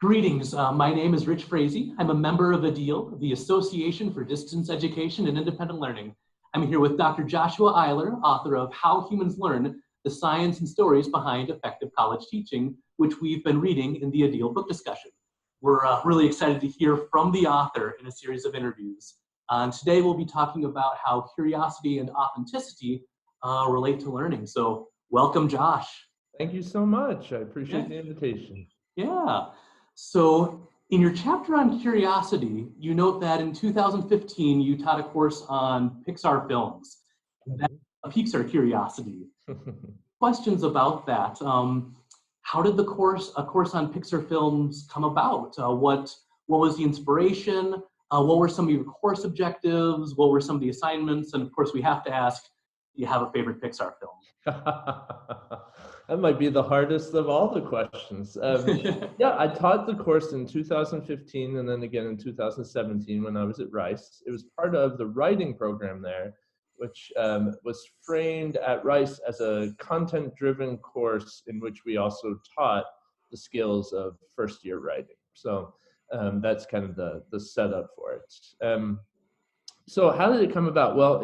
Greetings, my name is Rich Frazee. I'm a member of ADEIL, the Association for Distance Education and Independent Learning. I'm here with Dr. Joshua Eyler, author of How Humans Learn, the Science and Stories Behind Effective College Teaching, which we've been reading in the ADEIL book discussion. We're really excited to hear from the author in a series of interviews. Today we'll be talking about how curiosity and authenticity relate to learning. So welcome, Josh. Thank you so much. I appreciate the invitation. Yeah. So in your chapter on curiosity, you note that in 2015, you taught a course on Pixar films. That's a Pixar curiosity. Questions about that. How did a course on Pixar films come about? What was the inspiration? What were some of your course objectives? What were some of the assignments? And of course, we have to ask, do you have a favorite Pixar film? That might be the hardest of all the questions. Yeah, I taught the course in 2015 and then again in 2017 when I was at Rice. It was part of the writing program there, which was framed at Rice as a content-driven course in which we also taught the skills of first-year writing. So that's kind of the setup for it. So how did it come about? Well,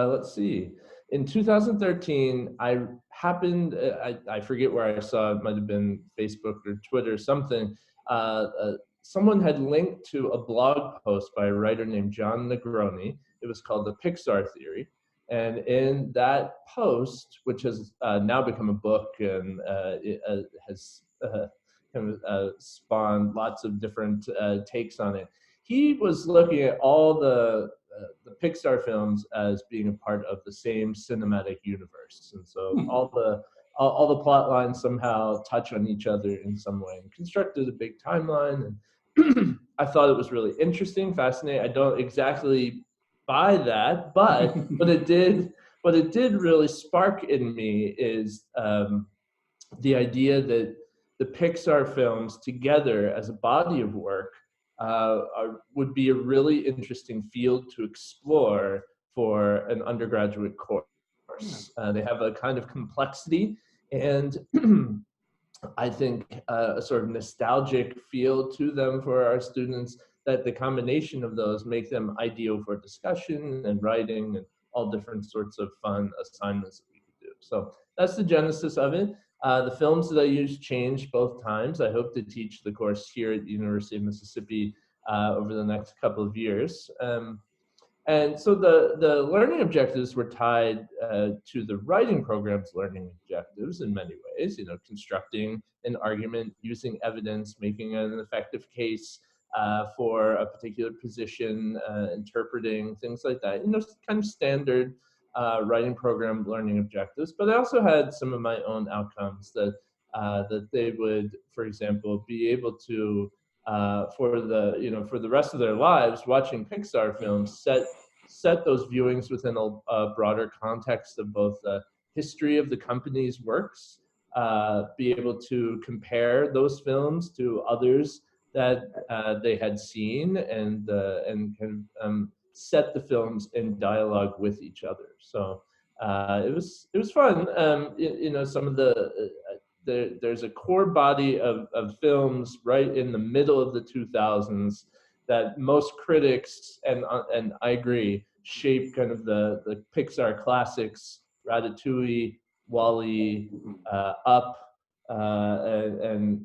let's see. In 2013, I happened, I forget where I saw it, might have been Facebook or Twitter or something. Someone had linked to a blog post by a writer named John Negroni. It was called The Pixar Theory. And in that post, which has now become a book and it has kind of spawned lots of different takes on it, he was looking at all the Pixar films as being a part of the same cinematic universe, and so all the plot lines somehow touch on each other in some way, and constructed a big timeline. And I thought it was really interesting, fascinating. I don't exactly buy that, but what it did really spark in me is the idea that the Pixar films together as a body of work would be a really interesting field to explore for an undergraduate course. They have a kind of complexity and I think a sort of nostalgic feel to them for our students, that the combination of those make them ideal for discussion and writing and all different sorts of fun assignments that we could do. So that's the genesis of it. The films that I used changed both times. I hope to teach the course here at the University of Mississippi over the next couple of years. And so the learning objectives were tied to the writing program's learning objectives in many ways, constructing an argument, using evidence, making an effective case for a particular position, interpreting, things like that, kind of standard writing program learning objectives. But I also had some of my own outcomes that they would, for example, be able to for the rest of their lives watching Pixar films, set those viewings within a broader context of both the history of the company's works, be able to compare those films to others that they had seen, and kind of set the films in dialogue with each other. So it was fun. Some of there's a core body of films right in the middle of the 2000s that most critics, and I agree, shape kind of the Pixar classics, Ratatouille, WALL-E, Up, and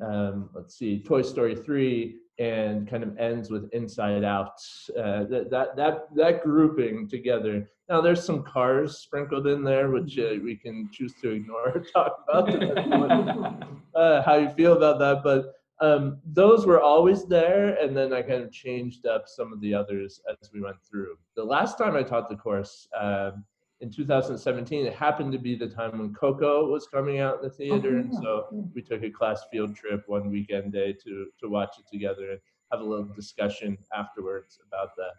let's see, Toy Story 3, and kind of ends with Inside Out. That grouping together. Now there's some Cars sprinkled in there, which we can choose to ignore or talk about, how you feel about that. But those were always there, and then I kind of changed up some of the others as we went through. The last time I taught the course, in 2017, it happened to be the time when Coco was coming out in the theater, and so we took a class field trip one weekend day to watch it together and have a little discussion afterwards about that.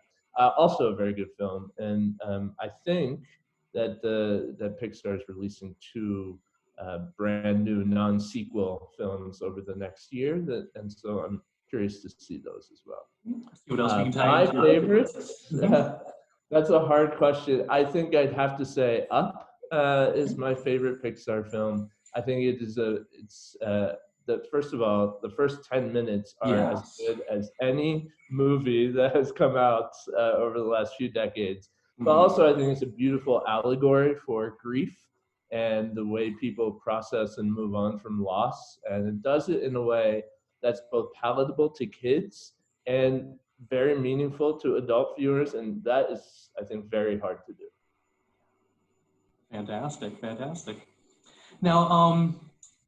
Also a very good film, and I think that Pixar is releasing 2 brand new non-sequel films over the next year, and so I'm curious to see those as well. See what else we can my favorites. That's a hard question. I think I'd have to say Up is my favorite Pixar film. I think it's that first of all, the first 10 minutes are as Yes. good as any movie that has come out over the last few decades. But Mhm. also, I think it's a beautiful allegory for grief and the way people process and move on from loss. And it does it in a way that's both palatable to kids and very meaningful to adult viewers. And that is, I think, very hard to do. Fantastic, fantastic. Now,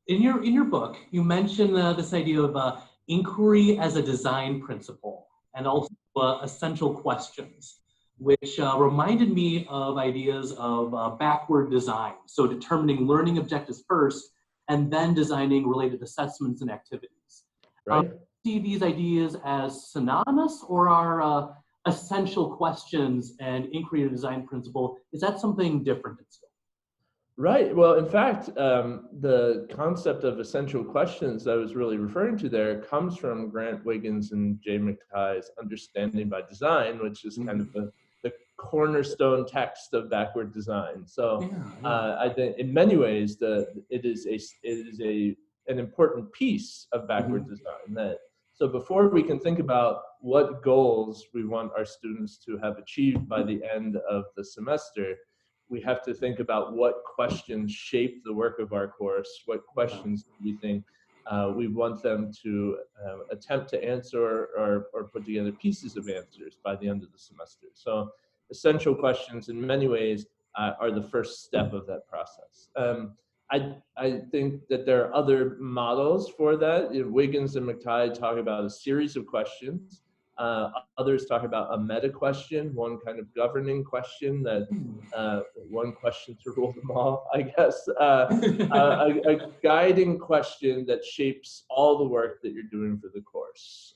in your book, you mention this idea of inquiry as a design principle, and also essential questions, which reminded me of ideas of backward design. So determining learning objectives first, and then designing related assessments and activities. Right? See these ideas as synonymous, or are essential questions and inquiry as a design principle, is that something different in scope? Right. Well, in fact, the concept of essential questions I was really referring to there comes from Grant Wiggins and Jay McTighe's Understanding by Design, which is kind of the cornerstone text of backward design. So I think in many ways it is an important piece of backward design. So before we can think about what goals we want our students to have achieved by the end of the semester, we have to think about what questions shape the work of our course, what questions do we think we want them to attempt to answer or put together pieces of answers by the end of the semester. So essential questions in many ways are the first step of that process. I think that there are other models for that. Wiggins and McTighe talk about a series of questions. Others talk about a meta question, one kind of governing question that one question to rule them all, I guess. A guiding question that shapes all the work that you're doing for the course.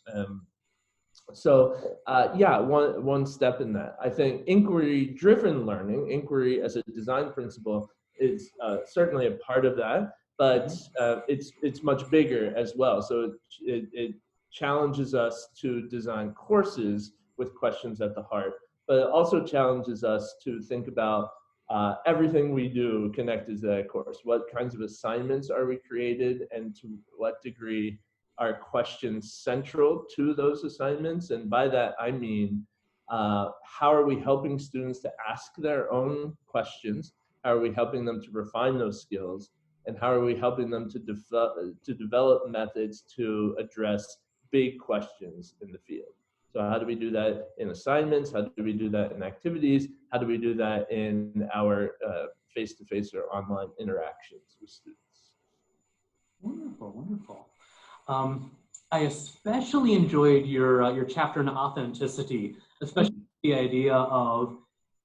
Yeah, one step in that. I think inquiry-driven learning, inquiry as a design principle, is certainly a part of that, but it's much bigger as well. So it challenges us to design courses with questions at the heart, but it also challenges us to think about everything we do connected to that course. What kinds of assignments are we created, and to what degree are questions central to those assignments? And by that, I mean, how are we helping students to ask their own questions? How are we helping them to refine those skills? And how are we helping them to develop methods to address big questions in the field? So how do we do that in assignments? How do we do that in activities? How do we do that in our face-to-face or online interactions with students? Wonderful, wonderful. I especially enjoyed your chapter on authenticity, especially the idea of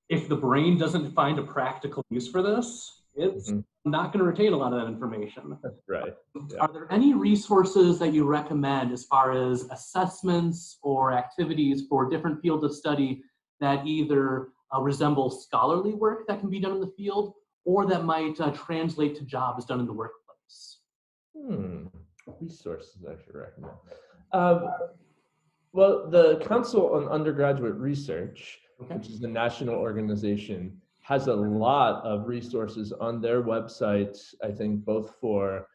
if the brain doesn't find a practical use for this, it's not going to retain a lot of that information. Right. Yeah. Are there any resources that you recommend as far as assessments or activities for different fields of study that either resemble scholarly work that can be done in the field, or that might translate to jobs done in the workplace? Resources I should recommend. Well, the Council on Undergraduate Research, which is the national organization, has a lot of resources on their website, I think both for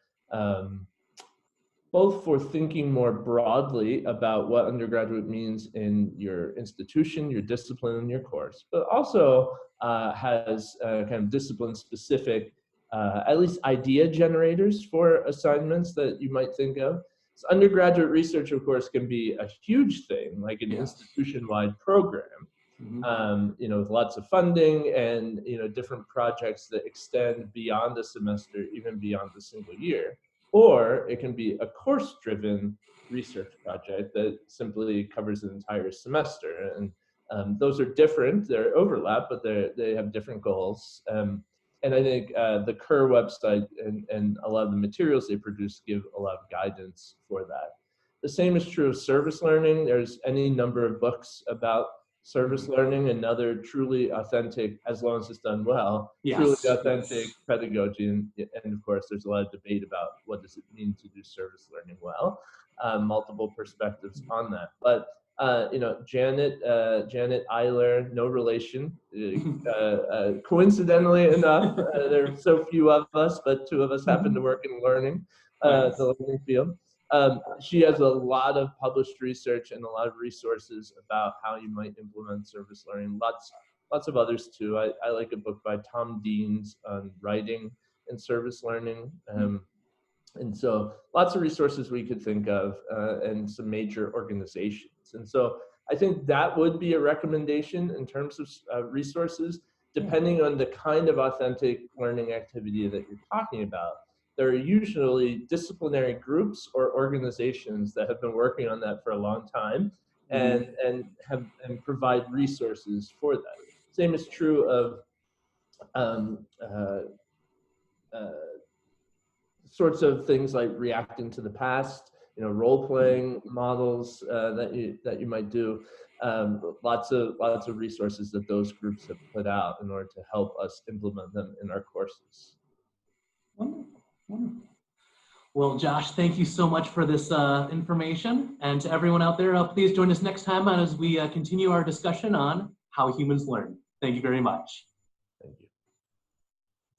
thinking more broadly about what undergraduate means in your institution, your discipline, and your course, but also has kind of discipline-specific, at least idea generators for assignments that you might think of. So undergraduate research, of course, can be a huge thing, like an institution-wide program. With lots of funding and different projects that extend beyond a semester, even beyond a single year. Or it can be a course-driven research project that simply covers an entire semester. And those are different, they're overlap, but they have different goals. And I think the Kerr website and a lot of the materials they produce give a lot of guidance for that. The same is true of service learning. There's any number of books about service learning, another truly authentic, as long as it's done well, truly authentic pedagogy. And of course, there's a lot of debate about what does it mean to do service learning well, multiple perspectives on that. But Janet Eyler, no relation. Coincidentally enough, there are so few of us, but two of us happen to work in learning. Nice. the learning field. She has a lot of published research and a lot of resources about how you might implement service learning. Lots of others too. I like a book by Tom Deans on writing and service learning. And so lots of resources we could think of, and some major organizations. And so I think that would be a recommendation in terms of resources, depending on the kind of authentic learning activity that you're talking about. There are usually disciplinary groups or organizations that have been working on that for a long time and provide resources for that. Same is true of sorts of things like reacting to the past, role-playing models that you might do. Lots of resources that those groups have put out in order to help us implement them in our courses. Wonderful, wonderful. Well, Josh, thank you so much for this information. And to everyone out there, please join us next time as we continue our discussion on how humans learn. Thank you very much.